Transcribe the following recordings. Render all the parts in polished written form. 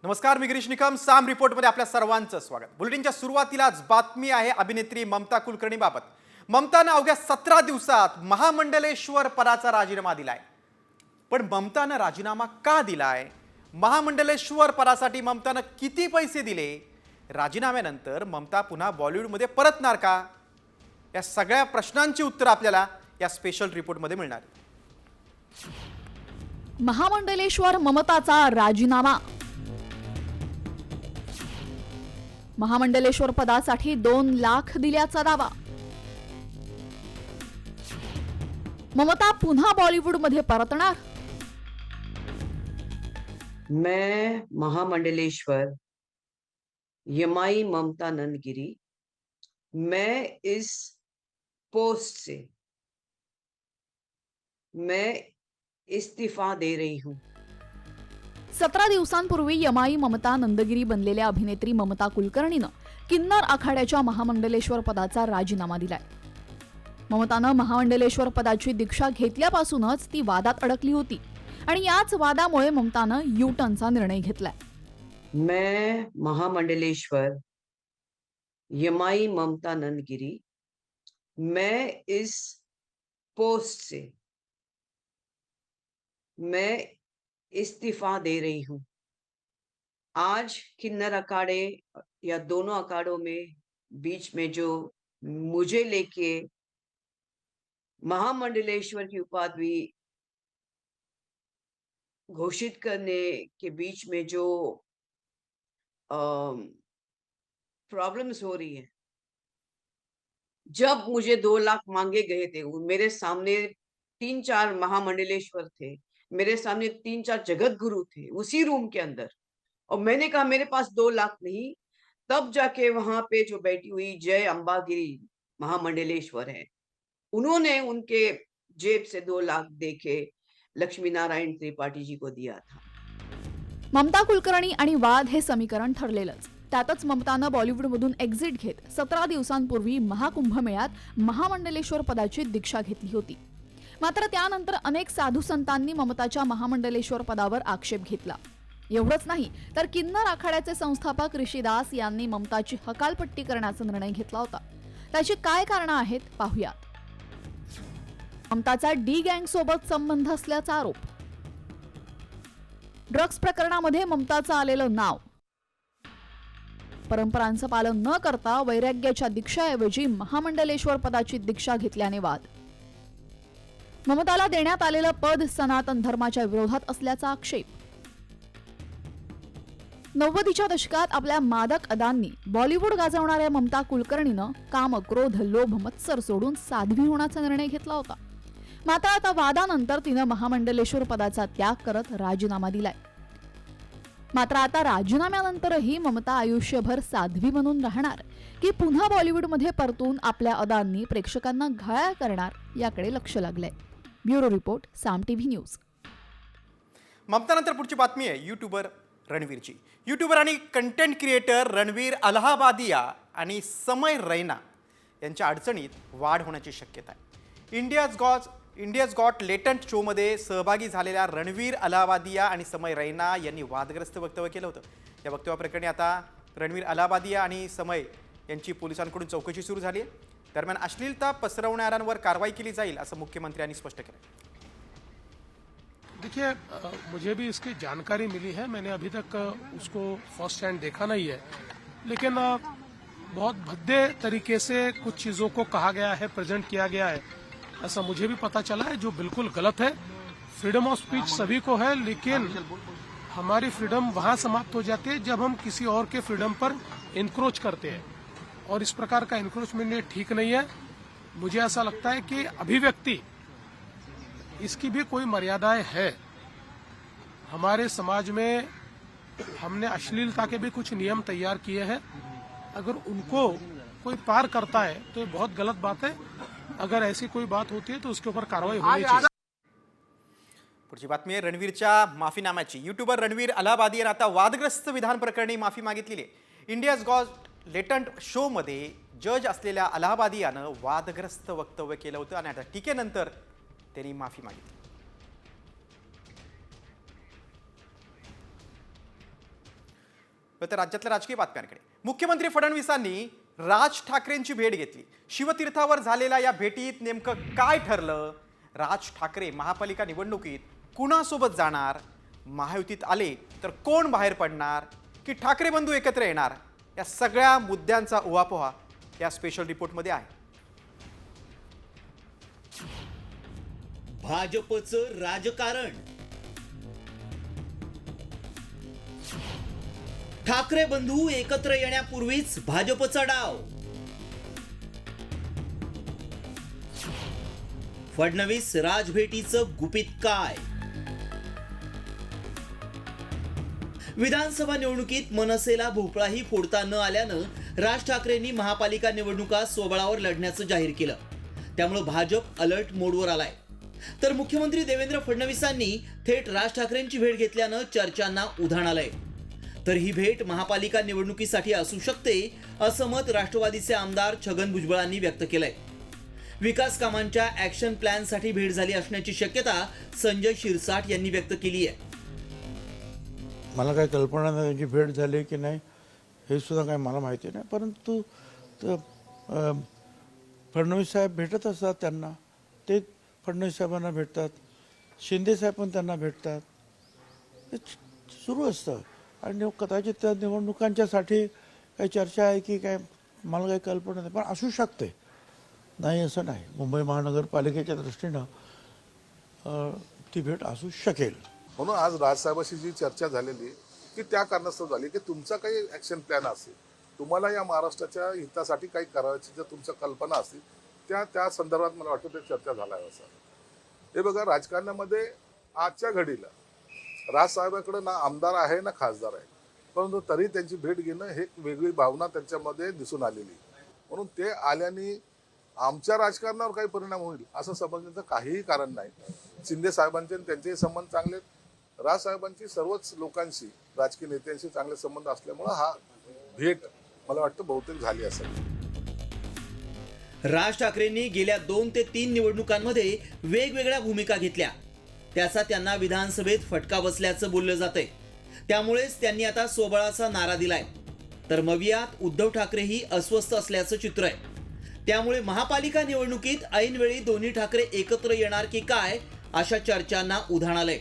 नमस्कार, मी गिरीश निकम. साम रिपोर्टमध्ये आपल्या सर्वांचं स्वागत. बुलेटिनच्या सुरुवातीलाच बातमी आहे अभिनेत्री ममता कुलकर्णीबाबत. ममतानं अवघ्या 17 दिवसात महामंडलेश्वर पदाचा राजीनामा दिलाय. पण ममतानं राजीनामा का दिलाय? महामंडलेश्वर पदासाठी ममतानं किती पैसे दिले? राजीनाम्यानंतर ममता पुन्हा बॉलिवूडमध्ये परतणार का? या सगळ्या प्रश्नांची उत्तर आपल्याला या स्पेशल रिपोर्टमध्ये मिळणार. महामंडलेश्वर ममताचा राजीनामा. महामंडलेश्वर पदासाठी 2 लाख दिल्याचा दावा. ममता पुन्हा बॉलिवूडमध्ये परतणार. मैं महामंडलेश्वर यमाई ममता नंदगिरी मैं इस पोस्ट से मैं इस्तीफा दे रही हूं. 17 दिवसांपूर्वी यमाई ममता नंदगिरी बनलेल्या अभिनेत्री ममता कुलकर्णीनं किन्नर आखाड्याच्या महामंडलेश्वर पदाचा राजीनामा दिलाय. ममतानं महामंडलेश्वर पदाची दीक्षा घेतल्यापासूनच ती वादात अडकली होती आणि याच वादामुळे ममतानं यू टर्नचा निर्णय घेतलाय. मैं महामंडलेश्वर यमाई ममता नंदगिरी मैं इस पोस्ट से मैं इस्तीफा दे रही हूं. आज किन्नर अखाड़े या दोनों अखाड़ों में बीच में जो मुझे लेके महामंडलेश्वर की उपाधि घोषित करने के बीच में जो प्रॉब्लम्स हो रही है. जब मुझे 2 लाख मांगे गए थे, मेरे सामने 3-4 महामंडलेश्वर थे, मेरे सामने 3-4 जगत गुरु थे उसी रूम के अंदर, और मैंने कहा मेरे पास 2 लाख नहीं. तब जाके वहां पे जो बैठी हुई जय अंबागिरी महामंडलेश्वर है, उन्होंने उनके जेब से 2 लाख देके लक्ष्मी नारायण त्रिपाठी जी को दिया था. ममता कुलकर्णी आणि वाद हे समीकरण ठरलेलंच. त्यातच ममतानं बॉलिवूडमधून एक्झिट घेत 17 दिवसांपूर्वी महाकुंभमेळ्यात महामंडलेश्वर पदाची दीक्षा घेतली होती. मात्र त्यानंतर अनेक साधू संतांनी ममताच्या महामंडलेश्वर पदावर आक्षेप घेतला. एवढंच नाही तर किन्नर आखाड्याचे संस्थापक ऋषिदास यांनी ममताची हकालपट्टी करण्याचा निर्णय घेतला होता. त्याची काय कारणं आहेत पाहूयात. ममताचा डी गँग सोबत संबंध असल्याचा आरोप. ड्रग्ज प्रकरणामध्ये ममताचं आलेलं नाव. परंपरांचं पालन न करता वैराग्याच्या दीक्षाऐवजी महामंडलेश्वर पदाची दीक्षा घेतल्याने वाद. ममताला देण्यात आलेलं पद सनातन धर्माच्या विरोधात असल्याचा आक्षेप. 90च्या दशकात आपल्या मादक अदांनी बॉलिवूड गाजवणाऱ्या ममता कुलकर्णीनं काम, क्रोध, लोभ, मत्सर सोडून साध्वी होण्याचा निर्णय घेतला होता. मात्र आता वादानंतर तिनं महामंडलेश्वर पदाचा त्याग करत राजीनामा दिलाय. मात्र आता राजीनाम्यानंतरही ममता आयुष्यभर साध्वी बनून राहणार की पुन्हा बॉलिवूडमध्ये परतून आपल्या अदांनी प्रेक्षकांना घायाळ करणार याकडे लक्ष लागलंय. ब्युरो रिपोर्ट, साम टीव्ही न्यूज. ममतानंतर पुढची बातमी आहे यूट्यूबर रणवीरची. यूट्यूबर आणि कंटेंट क्रिएटर रणवीर अलाहाबादिया आणि समय रैना यांच्या अडचणीत वाढ होण्याची शक्यता आहे. इंडियाज गॉट लेटंट शोमध्ये सहभागी झालेल्या रणवीर अलाहाबादिया आणि समय रैना यांनी वादग्रस्त वक्तव्य केलं होतं. या वक्तव्याप्रकरणी आता रणवीर अलाहाबादिया आणि समय यांची पोलिसांकडून चौकशी सुरू झाली आहे. दरम्यान अश्लीलता पसरवणाऱ्यांवर कारवाई केली जाईल असं मुख्यमंत्र्यांनी स्पष्ट केलं. देखिए, मुझे भी इसकी जानकारी मिली है. मैंने अभी तक उसको फर्स्ट हैंड देखा नहीं है, लेकिन बहुत भद्दे तरीके से कुछ चीज़ों को कहा गया है, प्रेजेंट किया गया है, ऐसा मुझे भी पता चला है, जो बिल्कुल गलत है. फ्रीडम ऑफ स्पीच सभी को है, लेकिन हमारी फ्रीडम वहाँ समाप्त हो जाती है जब हम किसी और के फ्रीडम पर इंक्रोच करते हैं, और इस प्रकार का इंक्रोचमेंट ये ठीक नहीं है. मुझे ऐसा लगता है कि अभिव्यक्ति इसकी भी कोई मर्यादाएं है. हमारे समाज में हमने अश्लीलता के भी कुछ नियम तैयार किए हैं. अगर उनको कोई पार करता है तो ये बहुत गलत बात है. अगर ऐसी कोई बात होती है तो उसके ऊपर कार्रवाई होनी चाहिए. पुढची बातमी आहे रणवीरच्या माफीनाम्याची. यूट्यूबर रणवीर अलाहाबादी यांनी आता वादग्रस्त विधान प्रकरणी माफी मागितलेली आहे. इंडियाज गॉट लेटंट शोमध्ये जज असलेल्या अलाहाबादी यानं वादग्रस्त वक्तव्य केलं होतं आणि आता टीकेनंतर त्यांनी माफी मागितली. तर राज्यातल्या राजकीय बातम्यांकडे. मुख्यमंत्री फडणवीसांनी राज ठाकरेंची भेट घेतली. शिवतीर्थावर झालेल्या या भेटीत नेमकं काय ठरलं? राज ठाकरे महापालिका निवडणुकीत कुणासोबत जाणार? महायुतीत आले तर कोण बाहेर पडणार? की ठाकरे बंधू एकत्र येणार? या सगळ्या मुद्द्यांचा उहापोहा या स्पेशल रिपोर्टमध्ये आहे. भाजपचं राजकारण. ठाकरे बंधू एकत्र येण्यापूर्वीच भाजपचा डाव. फडणवीस राजभेटीचं गुपित काय? विधानसभा निवडणुकीत मनसेला भोपळाही फोडता न आल्यानं राज ठाकरेंनी महापालिका निवडणुका स्वबळावर लढण्याचं जाहीर केलं. त्यामुळे भाजप अलर्ट मोडवर आलाय. तर मुख्यमंत्री देवेंद्र फडणवीसांनी थेट राज ठाकरेंची भेट घेतल्यानं चर्चांना उधाण आलंय. तर ही भेट महापालिका निवडणुकीसाठी असू शकते असं मत राष्ट्रवादीचे आमदार छगन भुजबळांनी व्यक्त केलंय. विकास कामांच्या ऍक्शन प्लॅनसाठी भेट झाली असण्याची शक्यता संजय शिरसाट यांनी व्यक्त केली आहे. मला काही कल्पना नाही त्यांची भेट झाली की नाही हे सुद्धा काही मला माहिती नाही, परंतु फडणवीस साहेब भेटत असतात त्यांना, ते फडणवीस साहेबांना भेटतात, शिंदे साहेब पण त्यांना भेटतात, हे सुरू असतं. आणि कदाचित त्या निवडणुकांच्यासाठी काही चर्चा आहे की काय मला काही कल्पना नाही, पण असू शकते, नाही असं नाही. मुंबई महानगरपालिकेच्या दृष्टीनं ती भेट असू शकेल. म्हणून आज राजसाहेबांशी जी चर्चा झालेली की त्या कारणास्तव झाली की तुमचा काही ॲक्शन प्लॅन असेल, तुम्हाला या महाराष्ट्राच्या हितासाठी काही करायची जर तुमच्या कल्पना असतील त्या संदर्भात मला वाटतं ते चर्चा झाला आहे. असं हे बघा, राजकारणामध्ये आजच्या घडीला राजसाहेबांकडे ना आमदार आहे ना खासदार आहे, परंतु तरी त्यांची भेट घेणं हे वेगळी भावना त्यांच्यामध्ये दिसून आलेली. म्हणून ते आल्याने आमच्या राजकारणावर काही परिणाम होईल असं समजण्याचं काहीही कारण नाही. शिंदे साहेबांचे आणि त्यांचेही संबंध चांगले आहेत. राजसाहेबांची सर्वच लोकांशी, राजकीय नेत्यांशी चांगले संबंध असल्यामुळं हा भेट मला वाटतं बहुतेक झाली असेल. राज ठाकरेंनी गेल्या 2 ते 3 निवडणुकांमध्ये वेगवेगळ्या भूमिका घेतल्या. त्याचा त्यांना विधानसभेत फटका बसल्याचं बोललं जातंय. त्यामुळेच त्यांनी आता स्वबळाचा नारा दिलाय. तर मवियात उद्धव ठाकरेही अस्वस्थ असल्याचं चित्र आहे. त्यामुळे महापालिका निवडणुकीत ऐनवेळी दोन्ही ठाकरे एकत्र येणार की काय अशा चर्चांना उधाण आलंय.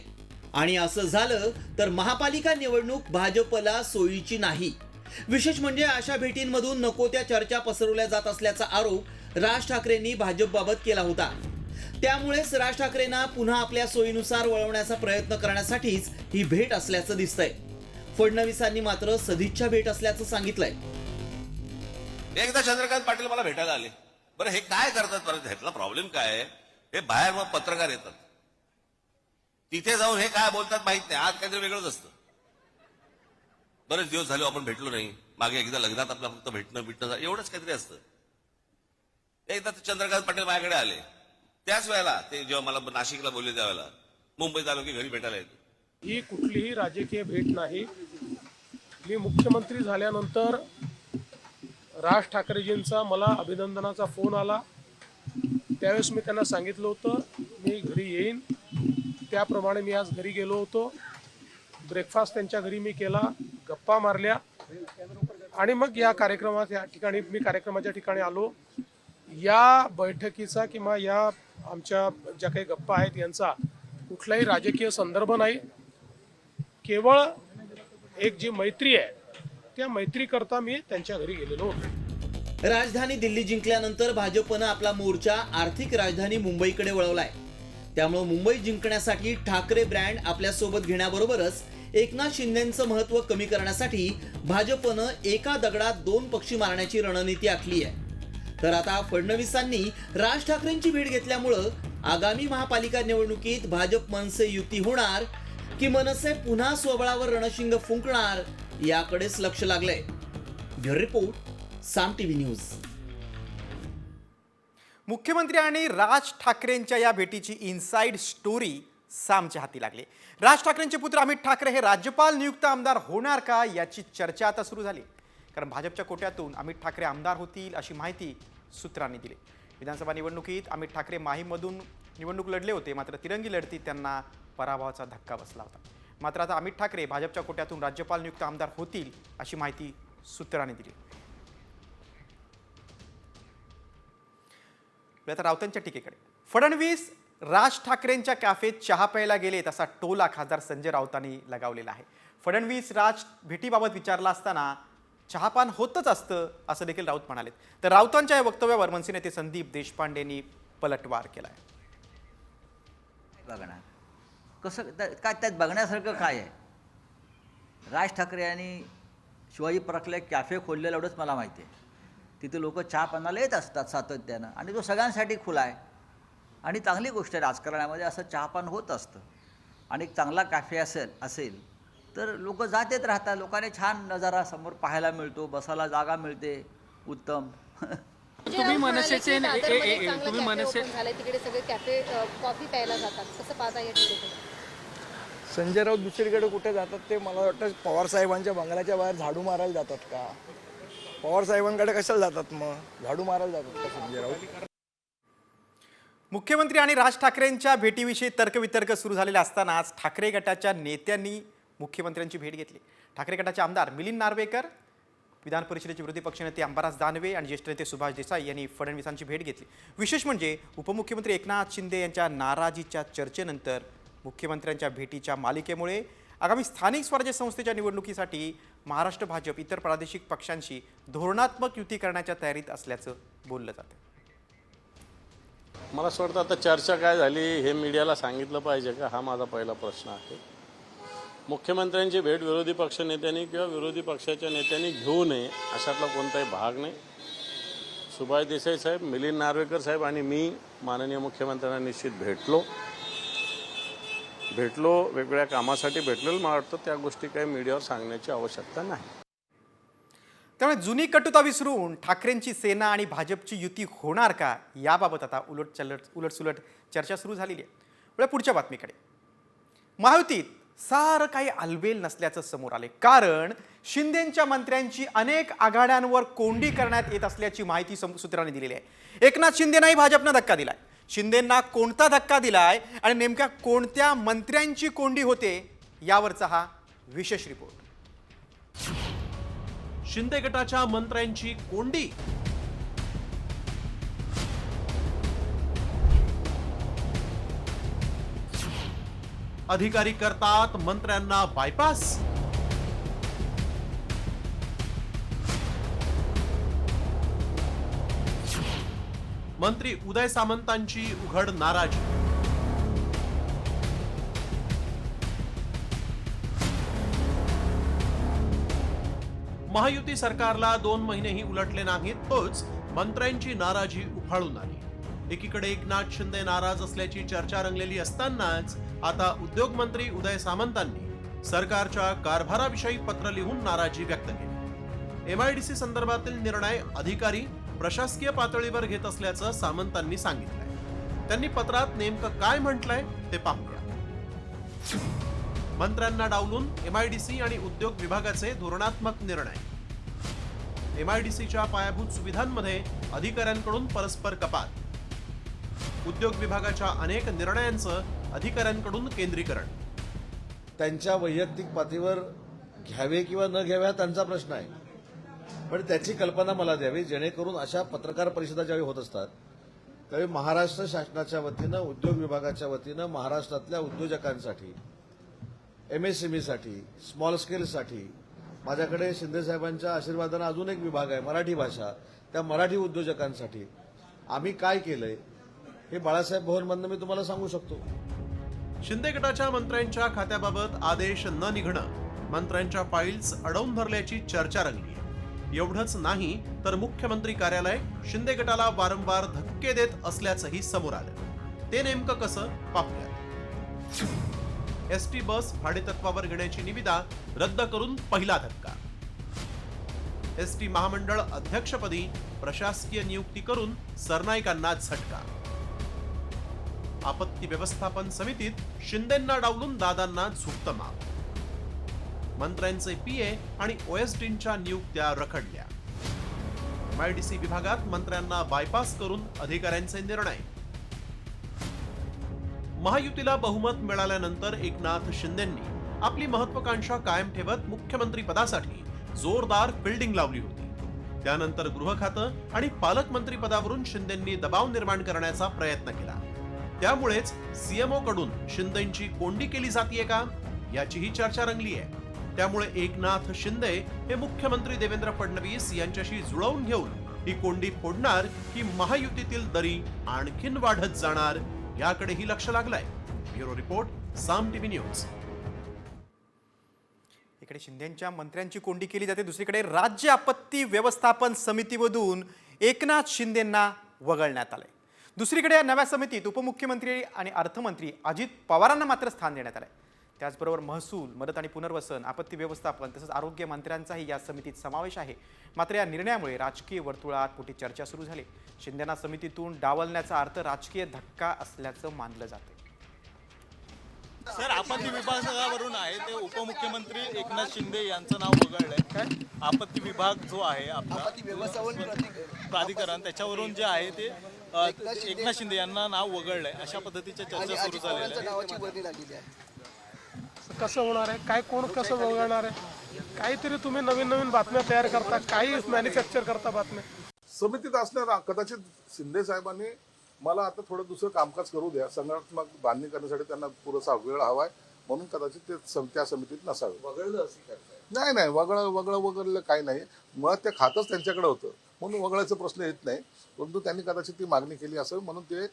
आणि असं झालं तर महापालिका निवडणूक भाजपला सोयीची नाही. विशेष म्हणजे अशा भेटींमधून नको त्या चर्चा पसरवल्या जात असल्याचा आरोप राज ठाकरेंनी भाजपबाबत केला होता. त्यामुळेच राज ठाकरेंना पुन्हा आपल्या सोयीनुसार वळवण्याचा प्रयत्न करण्यासाठीच ही भेट असल्याचं दिसतंय. फडणवीसांनी मात्र सदिच्छा भेट असल्याचं सांगितलंय. एकदा चंद्रकांत पाटील मला भेटायला आले. बरं, हे काय करतात? परत ह्यातला प्रॉब्लेम काय आहे? हे बाहेर मग पत्रकार येतात, तिथे जाऊन हे काय बोलतात माहित नाही. आज काहीतरी वेगळंच असतं. बरेच दिवस झाले आपण भेटलो नाही, मागे एकदा लग्नात आपलं फक्त भेटणं एवढंच काहीतरी असतं. एकदा चंद्रकांत पाटील माझ्याकडे आले, त्याच वेळेला ते जेव्हा मला नाशिकला बोलले त्यावेळेला मुंबईत आलो की घरी भेटायला येतो. ही कुठलीही राजकीय भेट नाही. मी मुख्यमंत्री झाल्यानंतर राज ठाकरेजींचा मला अभिनंदनाचा फोन आला. त्यावेळेस मी त्यांना सांगितलं होतं मी घरी येईन. त्याप्रमाणे मी आज घरी गेलो होतो. ब्रेकफास्ट त्यांच्या घरी मी केला, गप्पा मारल्या आणि मग या कार्यक्रमाच्या ठिकाणी आलो. या बैठकीचा किंवा या आमच्या ज्या काही गप्पा आहेत यांचा कुठलाही राजकीय संदर्भ नाही. केवळ एक जी मैत्री आहे त्या मैत्रीकरता मी त्यांच्या घरी गेलेलो होतो. राजधानी दिल्ली जिंकल्यानंतर भाजपनं आपला मोर्चा आर्थिक राजधानी मुंबईकडे वळवलाय. त्यामुळे मुंबई जिंकण्यासाठी ठाकरे ब्रँड आपल्यासोबत घेण्याबरोबरच एकनाथ शिंदेचं महत्व कमी करण्यासाठी भाजपनं एका दगडात 2 पक्षी मारण्याची रणनीती आखली आहे. तर आता फडणवीसांनी राज ठाकरेंची भेट घेतल्यामुळं आगामी महापालिका निवडणुकीत भाजप मनसे युती होणार की मनसे पुन्हा स्वबळावर रणशिंग फुंकणार याकडेच लक्ष लागलंय. ब्युरो रिपोर्ट, साम टीव्ही न्यूज. मुख्यमंत्री आणि राज ठाकरेंच्या या भेटीची इनसाइड स्टोरी सामच्या हाती लागली. राज ठाकरेंचे पुत्र अमित ठाकरे हे राज्यपाल नियुक्त आमदार होणार का याची चर्चा आता सुरू झाली. कारण भाजपच्या कोट्यातून अमित ठाकरे आमदार होतील अशी माहिती सूत्रांनी दिली. विधानसभा निवडणुकीत अमित ठाकरे माहीमधून निवडणूक लढले होते, मात्र तिरंगी लढतीत त्यांना पराभवाचा धक्का बसला होता. मात्र आता अमित ठाकरे भाजपच्या कोट्यातून राज्यपाल नियुक्त आमदार होतील अशी माहिती सूत्रांनी दिली. आता राऊतांच्या टीकेकडे. फडणवीस राज ठाकरेंच्या कॅफेत चहा प्यायला गेले तसा टोला खासदार संजय राऊतांनी लगावलेला आहे. फडणवीस राज भेटीबाबत विचारला असताना चहापान होतच असतं असं देखील राऊत म्हणाले. तर राऊतांच्या या वक्तव्यावर मनसे नेते संदीप देशपांडेंनी पलटवार केलाय. बघणार कसं काय त्यात बघण्यासारखं काय आहे? राज ठाकरे यांनी शिवाजी पार्कला एक कॅफे खोललेलं एवढंच मला माहिती आहे. तिथे लोक चहा पानाला येत असतात सातत्यानं आणि तो सगळ्यांसाठी खुला आहे आणि चांगली गोष्ट आहे. राजकारणामध्ये असं चहापान होत असतं आणि एक चांगला कॅफे असेल तर लोक जात येत राहतात. लोकांनी छान नजारा समोर पाहायला मिळतो, बसायला जागा मिळते, उत्तम. तुम्ही मनसेचे तुम्ही मनसे झाले तिकडे सगळे कॅफे कॉफी प्यायला जातात, कसं पाहता या ठिकाणी? संजय राऊत दुसरीकडे कुठे जातात ते मला वाटतं पवार साहेबांच्या बंगल्याच्या बाहेर झाडू मारायला जातात का? पवार साहेबांकडे कशाला जातात मग? झाडू मारायला जातात का संजय राऊत? मुख्यमंत्री आणि राज ठाकरेंच्या भेटीविषयी तर्कवितर्क सुरू झालेले असतानाच ठाकरे गटाच्या नेत्यांनी मुख्यमंत्र्यांची भेट घेतली. ठाकरे गटाचे आमदार मिलिंद नार्वेकर, विधान परिषदेचे विरोधी पक्षनेते अंबादास दानवे आणि ज्येष्ठ नेते सुभाष देसाई यांनी फडणवीसांची भेट घेतली. विशेष म्हणजे उपमुख्यमंत्री एकनाथ शिंदे यांच्या नाराजीच्या चर्चेनंतर मुख्यमंत्र्यांच्या भेटीच्या मालिकेमुळे आगामी स्थानिक स्वराज्य संस्थेच्या निवडणुकीसाठी महाराष्ट्र भाजप इतर प्रादेशिक पक्षांशी धोरणात्मक युती करण्याच्या तयारीत असल्याचं बोललं जातं. मला असं वाटतं आता चर्चा काय झाली हे मीडियाला सांगितलं पाहिजे का, हा माझा पहिला प्रश्न आहे. मुख्यमंत्र्यांची भेट विरोधी पक्ष नेत्यांनी किंवा विरोधी पक्षाच्या नेत्यांनी घेऊ नये अशातला कोणताही भाग नाही. सुभाष देसाई साहेब, मिलिंद नार्वेकर साहेब आणि मी माननीय मुख्यमंत्र्यांना निश्चित भेटलो वेगवेगळ्या कामासाठी भेटलेलो. मला वाटतं त्या गोष्टी काही मीडियावर सांगण्याची आवश्यकता नाही. त्यामुळे जुनी कटुता विसरून ठाकरेंची सेना आणि भाजपची युती होणार का याबाबत आता उलटसुलट चर्चा सुरू झालेली आहे. पुढच्या बातमीकडे. महायुतीत सारं काही आलबेल नसल्याचं समोर आले, कारण शिंदेंच्या मंत्र्यांची अनेक आघाड्यांवर कोंडी करण्यात येत असल्याची माहिती सूत्रांनी दिलेली आहे. एकनाथ शिंदेनाही भाजपनं धक्का दिलाय. शिंदेंना कोणता धक्का दिलाय आणि नेमक्या कोणत्या मंत्र्यांची कोंडी होते यावरचा हा विशेष रिपोर्ट. शिंदे गटाच्या मंत्र्यांची कोंडी. अधिकारी करतात मंत्र्यांना बायपास. मंत्री उदय सामंतांची उघड नाराजी. महायुती सरकारला 2 महिनेही उलटले नाहीत, तोच मंत्र्यांची नाराजी उफाळून आली. एकीकडे एकनाथ शिंदे नाराज असल्याची चर्चा रंगलेली असतानाच आता उद्योग मंत्री उदय सामंतांनी सरकारच्या कारभाराविषयी पत्र लिहून नाराजी व्यक्त केली. MIDC संदर्भातील निर्णय अधिकारी प्रशासकीय पातळीवर घेत असल्याचं सामंतांनी सांगितलंय. त्यांनी पत्रात नेमकं काय म्हटलंय ते पाहूया. मंत्र्यांना डावलून MIDC आणि उद्योग विभागाचे धोरणात्मक निर्णय. MIDCच्या पायाभूत सुविधांमध्ये अधिकाऱ्यांकडून परस्पर कपात. उद्योग विभागाच्या अनेक निर्णयांचं अधिकाऱ्यांकडून केंद्रीकरण. त्यांच्या वैयक्तिक पातळीवर घ्यावे किंवा न घ्यावे हा त्यांचा प्रश्न आहे, पण त्याची कल्पना मला द्यावी, जेणेकरून अशा पत्रकार परिषदा ज्यावेळी होत असतात त्यावेळी महाराष्ट्र शासनाच्या वतीनं उद्योग विभागाच्या वतीनं महाराष्ट्रातल्या उद्योजकांसाठी, MSMEसाठी, स्मॉल स्केलसाठी माझ्याकडे शिंदेसाहेबांच्या आशीर्वादानं अजून एक विभाग आहे मराठी भाषा. त्या मराठी उद्योजकांसाठी आम्ही काय केलंय हे बाळासाहेब भवनमधनं मी तुम्हाला सांगू शकतो. शिंदे गटाच्या मंत्र्यांच्या खात्याबाबत आदेश न निघणं, मंत्र्यांच्या फाईल्स अडवून धरल्याची चर्चा रंगली. एवढंच नाही तर मुख्यमंत्री कार्यालय शिंदे गटाला वारंवार धक्के देत असल्याचंही समोर आलं. ते नेमकं कसं पाहूया. ST बस भाडेतत्वावर घेण्याची निविदा रद्द करून पहिला धक्का. ST महामंडळ अध्यक्षपदी प्रशासकीय नियुक्ती करून सरनाईकांना झटका. आपत्ती व्यवस्थापन समितीत शिंदेंना डावलून दादांना झुकतं माप. मंत्र्यांचे PA आणि OSDंच्या नियुक्त्या रखडल्या. MIDC विभागात मंत्र्यांना बायपास करून अधिकाऱ्यांचे निर्णय. महायुतीला बहुमत मिळाल्यानंतर एकनाथ शिंदेंनी आपली महत्वाकांक्षा कायम ठेवत मुख्यमंत्री पदासाठी जोरदार फिल्डिंग लावली होती. त्यानंतर गृह खातं आणि पालकमंत्री पदावरून शिंदेंनी दबाव निर्माण करण्याचा प्रयत्न केला. त्यामुळेच सीएमओ कडून शिंदेंची कोंडी केली जातीये का याचीही चर्चा रंगली आहे. त्यामुळे एकनाथ शिंदे हे मुख्यमंत्री देवेंद्र फडणवीस यांच्याशी जुळवून घेऊन ही कोंडी फोडणार की महायुतीतील दरी आणखीन वाढत जाणार याकडेही लक्ष लागलंय. ब्युरो रिपोर्ट, साम टीव्ही न्यूज. इकडे शिंदेंच्या मंत्र्यांची कोंडी केली जाते, दुसरीकडे राज्य आपत्ती व्यवस्थापन समितीमधून एकनाथ शिंदेंना वगळण्यात आलंय. दुसरीकडे या नव्या समितीत उपमुख्यमंत्री आणि अर्थमंत्री अजित पवारांना मात्र स्थान देण्यात आलंय. त्याचबरोबर महसूल, मदत आणि पुनर्वसन, आपत्ती व्यवस्थापन तसंच आरोग्य मंत्र्यांचाही या समितीत समावेश आहे. मात्र या निर्णयामुळे राजकीय वर्तुळात मोठी चर्चा सुरू झाली. शिंदेंना समितीतून डावलण्याचा अर्थ राजकीय धक्का असल्याचं मानलं जातं. सर, आपत्ती विभागावरून आहे ते उपमुख्यमंत्री एकनाथ शिंदे यांचं नाव वगळलंय. काय आपत्ती विभाग जो आहे आपला आपत्ती व्यवस्थापन प्राधिकरण त्याच्यावरून जे आहे ते एकनाथ शिंदे यांना नाव वगळलंय अशा पद्धतीच्या चर्चा सुरू झालेल्या आहे. कसं होणार आहे, काय कोण कसं वगळणार आहे, काहीतरी तुम्ही नवीन नवीन बातम्या तयार करता, काही मॅन्युफॅक्चर करता बातम्या. समितीत असणार कदाचित शिंदे साहेबांनी मला आता थोडं दुसरं कामकाज करू द्या, संघटनात्मक बांधणी करण्यासाठी त्यांना पुरेसा वेळ हवाय म्हणून कदाचित ते त्या समितीत नसावे. नाही वगळलं काही नाही. मुळात ते खातच त्यांच्याकडे होतं म्हणून वगळायचा प्रश्न येत नाही. परंतु त्यांनी कदाचित ती मागणी केली असेल म्हणून ते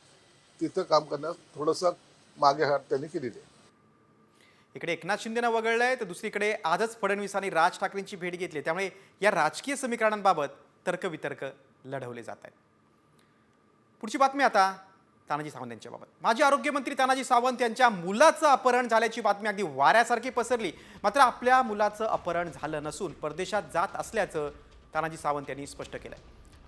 तिथं काम करण्यास थोडंसं मागे हात त्यांनी केलेली आहे. इकडे एकनाथ शिंदेना वगळलंय तर दुसरीकडे आजच फडणवीसांनी राज ठाकरेंची भेट घेतली. त्यामुळे या राजकीय समीकरणांबाबत तर्कवितर्क लढवले जात आहेत. पुढची बातमी आता तानाजी सावंत यांच्याबाबत. माजी आरोग्यमंत्री तानाजी सावंत यांच्या मुलाचं अपहरण झाल्याची बातमी अगदी वाऱ्यासारखी पसरली. मात्र आपल्या मुलाचं अपहरण झालं नसून परदेशात जात असल्याचं तानाजी सावंत यांनी स्पष्ट केलंय.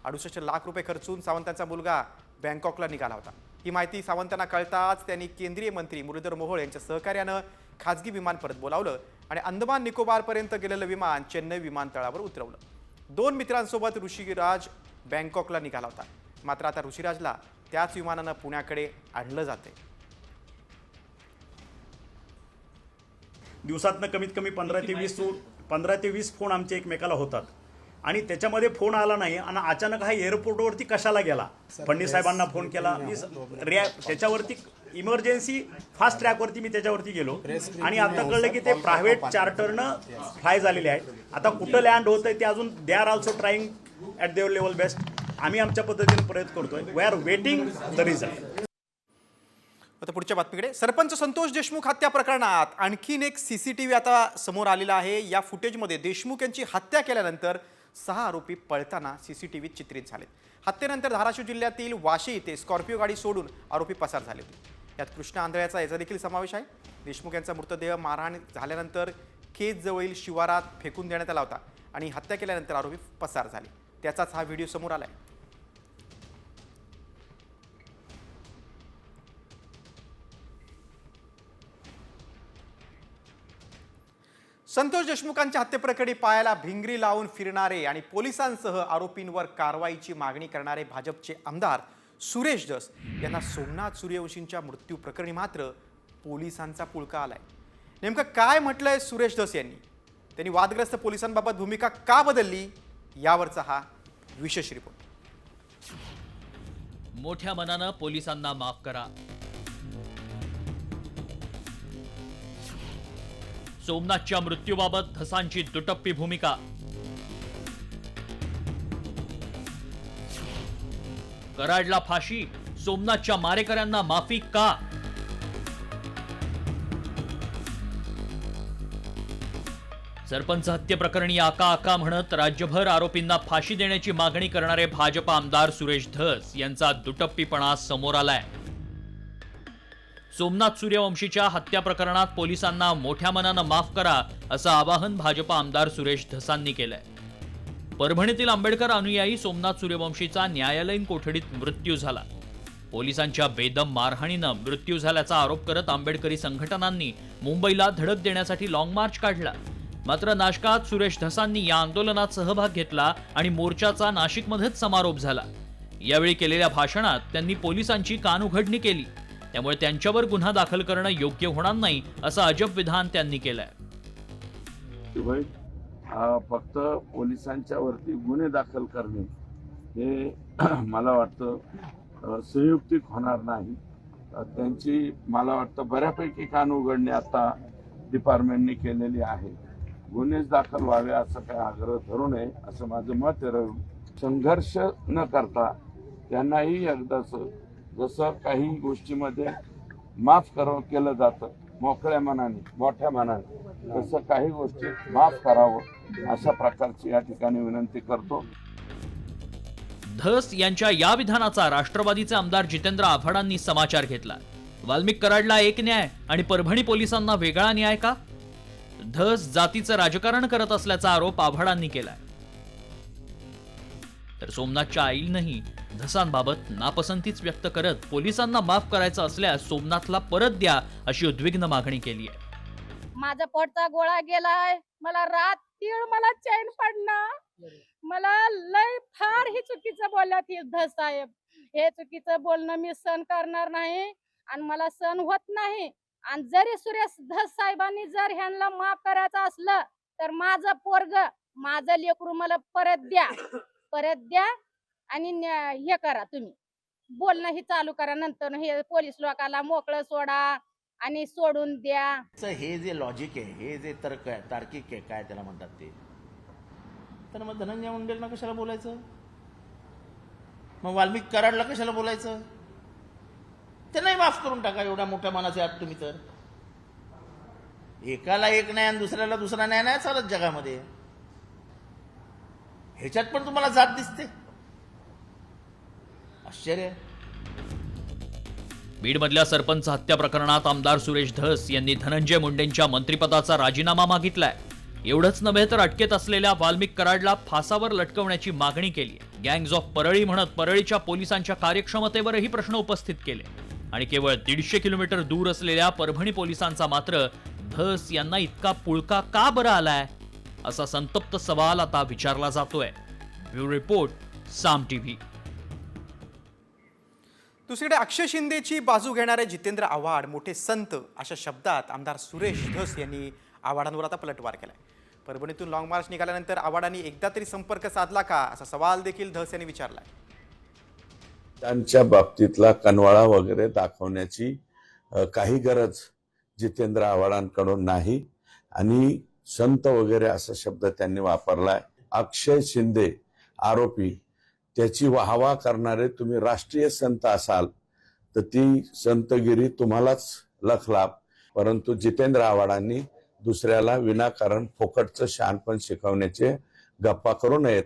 68 लाख रुपये खर्चून सावंतांचा मुलगा बँकॉकला निघाला होता. ही माहिती सावंतांना कळताच त्यांनी केंद्रीय मंत्री मुरलीधर मोहोळ यांच्या सहकार्यानं खाजगी विमान परत बोलावलं आणि अंदमान निकोबारपर्यंत गेलेलं विमान चेन्नई विमानतळावर उतरवलं. 2 मित्रांसोबत ऋषिराज बँकॉकला निघाला होता. मात्र आता ऋषिराजला त्याच विमानानं पुण्याकडे आणलं जाते. दिवसातनं कमीत कमी 15 ते 20 फोन आमचे एकमेकाला होतात आणि त्याच्यामध्ये फोन आला नाही आणि अचानक हा एअरपोर्टवरती कशाला गेला, फडणवीस साहेबांना फोन केला. त्याच्यावरती इमर्जन्सी फास्ट ट्रॅकवरती मी त्याच्यावरती गेलो आणि आता कळलं की ते प्रायव्हेट चार्टरनं फ्लाय झालेले आहेत. आता कुठं लँड होतंय ते अजून they are also trying at their level best. आम्ही आमच्या पद्धतीने प्रयत्न करतोय. We are waiting the result. आता पुढच्या बातमीकडे. सरपंच संतोष देशमुख हत्या प्रकरणात आणखीन एक CCTV आता समोर आलेला आहे. या फुटेजमध्ये देशमुख यांची हत्या केल्यानंतर 6 आरोपी पळताना CCTVत चित्रित झालेत. हत्येनंतर धाराशिव जिल्ह्यातील वाशी येथे स्कॉर्पिओ गाडी सोडून आरोपी पसार झाले होते. यात कृष्णा आंधळ्याचा याचा देखील समावेश आहे. देशमुख यांचा मृतदेह मारहाण झाल्यानंतर केजजवळील शिवारात फेकून देण्यात आला होता आणि हत्या केल्यानंतर आरोपी पसार झाले. त्याचाच हा व्हिडिओ समोर आलाय. संतोष देशमुखांच्या हत्येप्रकरणी पायाला भिंगरी लावून फिरणारे आणि पोलिसांसह आरोपींवर कारवाईची मागणी करणारे भाजपचे आमदार सुरेश धस यांना सोमनाथ सूर्यवंशींच्या मृत्यू प्रकरणी मात्र पोलिसांचा पुळका आलाय. नेमकं काय म्हटलंय सुरेश धस यांनी? त्यांनी वादग्रस्त पोलिसांबाबत भूमिका का बदलली यावरचा हा विशेष रिपोर्ट. मोठ्या मनानं पोलिसांना माफ करा. सोमनाथच्या मृत्यूबाबत धसांची दुटप्पी भूमिका. कराडला फाशी, सोमनाथच्या मारेकऱ्यांना माफी का? सरपंच हत्येप्रकरणी आका आका म्हणत राज्यभर आरोपींना फाशी देण्याची मागणी करणारे भाजप आमदार सुरेश धस यांचा दुटप्पीपणा समोर आलाय. सोमनाथ सूर्यवंशीच्या हत्या प्रकरणात पोलिसांना मोठ्या मनानं माफ करा असं आवाहन भाजप आमदार सुरेश धसांनी केलंय. परभणीतील आंबेडकर अनुयायी सोमनाथ सूर्यवंशीचा न्यायालयीन कोठडीत मृत्यू झाला. पोलिसांच्या बेदम मारहाणीनं मृत्यू झाल्याचा आरोप करत आंबेडकरी संघटनांनी मुंबईला धडक देण्यासाठी लाँग मार्च काढला. मात्र नाशकात सुरेश धसांनी या आंदोलनात सहभाग घेतला आणि मोर्चाचा नाशिकमध्येच समारोप झाला. यावेळी केलेल्या भाषणात त्यांनी पोलिसांची कानउघडणी केली. त्यामुळे त्यांच्यावर गुन्हा दाखल करणं योग्य होणार नाही असं अजब विधान त्यांनी केलंय. फक्त पोलिसांच्या वरती गुन्हे दाखल करणे हे मला वाटतं संयुक्तिक होणार नाही. त्यांची मला वाटतं बऱ्यापैकी कान उघडणे आता डिपार्टमेंटने केलेली आहे. गुन्हेच दाखल व्हावे असं काही आग्रह धरू नये असं माझं मत आहे. संघर्ष न करता त्यांनाही एकदाच जसं काही गोष्टीमध्ये माफ केलं जातं मोकळ्या मनाने मोठ्या मनाने, तसं काही गोष्टी माफ करावं अशा प्रकारची या ठिकाणी विनंती करतो. धस यांच्या या विधानाचा राष्ट्रवादीचे आमदार जितेंद्र आव्हाडांनी समाचार घेतला. वाल्मिक कराडला एक न्याय आणि परभणी पोलिसांना वेगळा न्याय का? धस जातीचं राजकारण करत असल्याचा आरोप आव्हाडांनी केलाय. तर सोमनाथच्या आईनंही धसांबाबत नापसंतीच व्यक्त करत पोलिसांना माफ करायचं असल्यास सोमनाथला परत द्या अशी उद्विग्न मागणी केली आहे. माझा पोटचा गोळा गेलाय, मला रात्री मला चैन पडणं, मला लय फार ही चुकीचं बोलल्यात ही धस साहेब. हे चुकीचं बोलणं मी सहन करणार नाही आणि मला सहन होत नाही. आणि जरी सुरेश धस साहेबांनी जर ह्यांना माफ करायचं असलं तर माझं पोरग माझं लेकरू मला परत द्या आणि हे करा, तुम्ही बोलणं ही चालू करा. नंतर हे पोलीस लोकांना मोकळं सोडा आणि सोडून द्या. हे जे लॉजिक आहे, हे जे तर्क आहे, तार्किक आहे, काय त्याला म्हणतात ते, तर मग धनंजय मुंडेंना कशाला बोलायचं? मग वाल्मिक कराडला कशाला बोलायचं? त्यांनाही माफ करून टाका. एवढ्या मोठ्या मनाचे आहात तुम्ही तर. एकाला एक न्याय आणि दुसऱ्याला दुसरा न्याय नाही चालत जगामध्ये. ह्याच्यात पण तुम्हाला जात दिसते, आश्चर्य. बीडमधल्या सरपंच हत्या प्रकरणात आमदार सुरेश धस यांनी धनंजय मुंडेंच्या मंत्रिपदाचा राजीनामा मागितलाय. एवढंच नव्हे तर अटकेत असलेल्या वाल्मिक कराडला फासावर लटकवण्याची मागणी केली. गँग्ज ऑफ परळी म्हणत परळीच्या पोलिसांच्या कार्यक्षमतेवरही प्रश्न उपस्थित केले. आणि केवळ 150 किलोमीटर दूर असलेल्या परभणी पोलिसांचा मात्र धस यांना इतका पुळका का बरं आलाय असा संतप्त सवाल आता विचारला जातोय. ब्युरो रिपोर्ट, साम टीव्ही. दुसरीकडे अक्षय शिंदेची बाजू घेणारे जितेंद्र आव्हाड मोठे संत अशा शब्दात आमदार सुरेश धस यांनी आव्हाडांवर आता पलटवार केलाय. परभणीतून लॉंग मार्च निघाल्यानंतर आव्हाडांनी एकदा तरी संपर्क साधला का असा सवाल देखील धस यांनी विचारलाय. त्यांच्या बाबतीतला कनवाळा वगैरे दाखवण्याची काही गरज जितेंद्र आव्हाडांकडून नाही आणि संत वगैरे असा शब्द त्यांनी वापरलाय. अक्षय शिंदे आरोपी, त्याची वाहवा करणारे तुम्ही राष्ट्रीय संत असाल तर ती संतगिरी तुम्हालाच लखलाप. परंतु जितेंद्र आव्हाडांनी दुसऱ्याला विनाकारण फोकटचं शहाणपण शिकवण्याचे गप्पा करू नयेत.